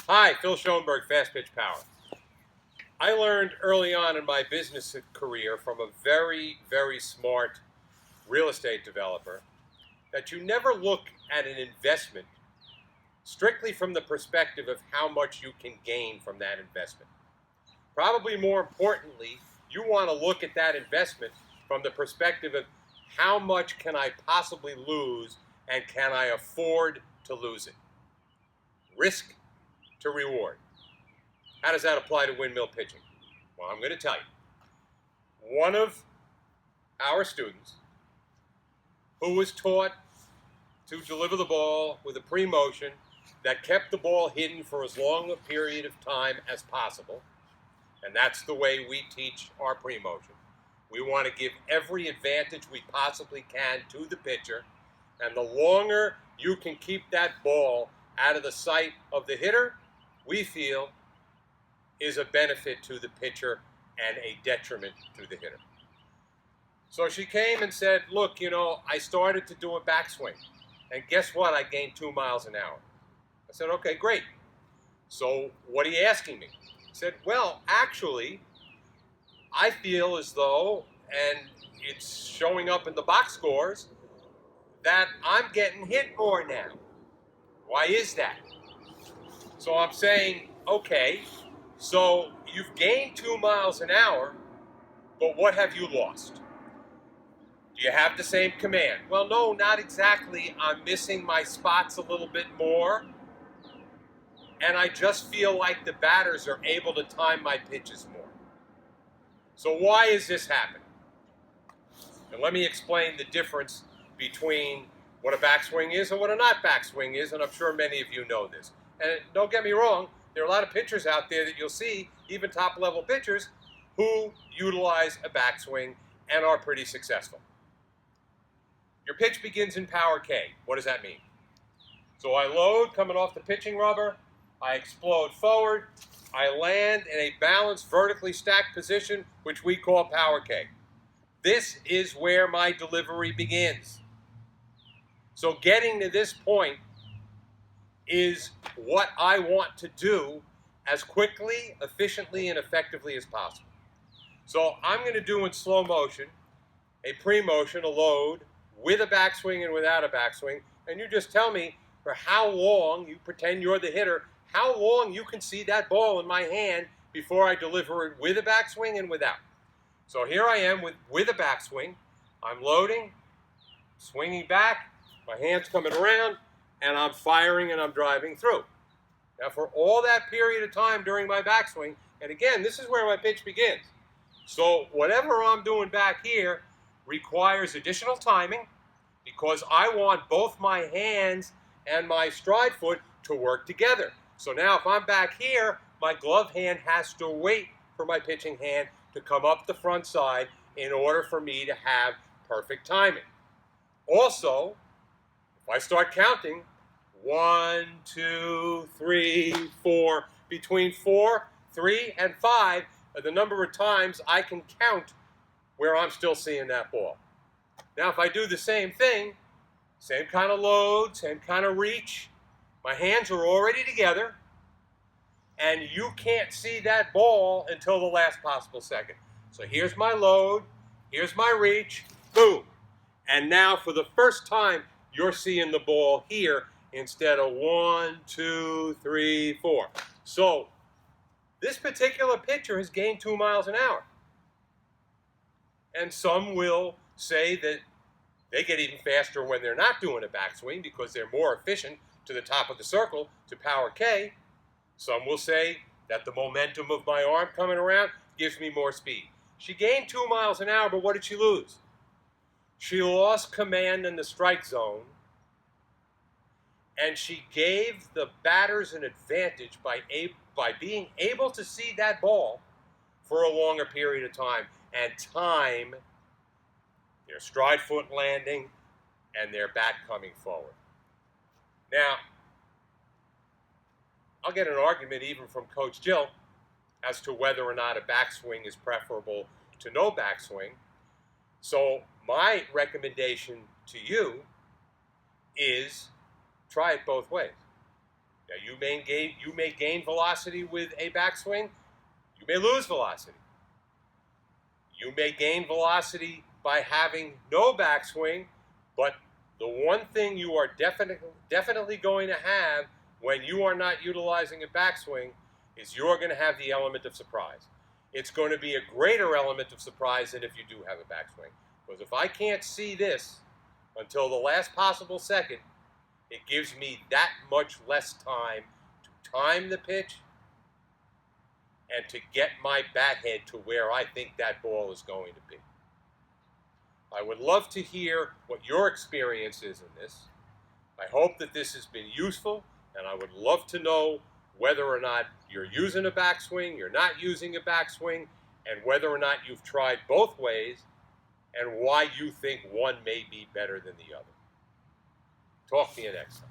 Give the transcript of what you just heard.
Hi, Phil Schoenberg, Fastpitch Power. I learned early on in my business career from a very, very smart real estate developer that you never look at an investment strictly from the perspective of how much you can gain from that investment. Probably more importantly, you want to look at that investment from the perspective of how much can I possibly lose and can I afford to lose it? Risk to reward. How does that apply to windmill pitching? Well, I'm going to tell you. One of our students who was taught to deliver the ball with a pre-motion that kept the ball hidden for as long a period of time as possible, and that's the way we teach our pre-motion. We want to give every advantage we possibly can to the pitcher, and the longer you can keep that ball out of the sight of the hitter, we feel is a benefit to the pitcher and a detriment to the hitter. So she came and said, look, I started to do a backswing. And guess what? I gained 2 miles an hour. I said, okay, great. So what are you asking me? He said, well, actually, I feel as though, and it's showing up in the box scores, that I'm getting hit more now. Why is that? So I'm saying, okay, so you've gained 2 miles an hour, but what have you lost? Do you have the same command? Well, no, not exactly. I'm missing my spots a little bit more, and I just feel like the batters are able to time my pitches more. So why is this happening? And let me explain the difference between what a backswing is and what a not backswing is, and I'm sure many of you know this. And don't get me wrong, there are a lot of pitchers out there that you'll see, even top-level pitchers, who utilize a backswing and are pretty successful. Your pitch begins in power K. What does that mean? So I load coming off the pitching rubber, I explode forward, I land in a balanced, vertically stacked position, which we call power K. This is where my delivery begins. So getting to this point is what I want to do as quickly, efficiently, and effectively as possible. So I'm going to do in slow motion a pre-motion, a load, with a backswing and without a backswing, and you just tell me for how long, you pretend you're the hitter, how long you can see that ball in my hand before I deliver it with a backswing and without. So here I am with a backswing. I'm loading, swinging back, my hand's coming around, and I'm firing and I'm driving through. Now for all that period of time during my backswing, and again, this is where my pitch begins. So whatever I'm doing back here requires additional timing because I want both my hands and my stride foot to work together. So now if I'm back here, my glove hand has to wait for my pitching hand to come up the front side in order for me to have perfect timing. Also, if I start counting, 1, 2, 3, 4, between 4, 3, and 5 are the number of times I can count where I'm still seeing that ball. Now if I do the same thing, same kind of load, same kind of reach, my hands are already together, and you can't see that ball until the last possible second. So here's my load, here's my reach, boom. And now for the first time, you're seeing the ball here instead of 1, 2, 3, 4. So this particular pitcher has gained 2 miles an hour. And some will say that they get even faster when they're not doing a backswing because they're more efficient to the top of the circle to power K. Some will say that the momentum of my arm coming around gives me more speed. She gained 2 miles an hour, but what did she lose? She lost command in the strike zone, and she gave the batters an advantage by being able to see that ball for a longer period of time and time their stride foot landing and their bat coming forward. Now, I'll get an argument even from Coach Jill as to whether or not a backswing is preferable to no backswing. So my recommendation to you is try it both ways. Now, you may gain velocity with a backswing. You may lose velocity. You may gain velocity by having no backswing, but the one thing you are definitely going to have when you are not utilizing a backswing is you're going to have the element of surprise. It's going to be a greater element of surprise than if you do have a backswing. Because if I can't see this until the last possible second, it gives me that much less time to time the pitch and to get my bat head to where I think that ball is going to be. I would love to hear what your experience is in this. I hope that this has been useful, and I would love to know whether or not you're using a backswing, you're not using a backswing, and whether or not you've tried both ways, and why you think one may be better than the other. Talk to you next time.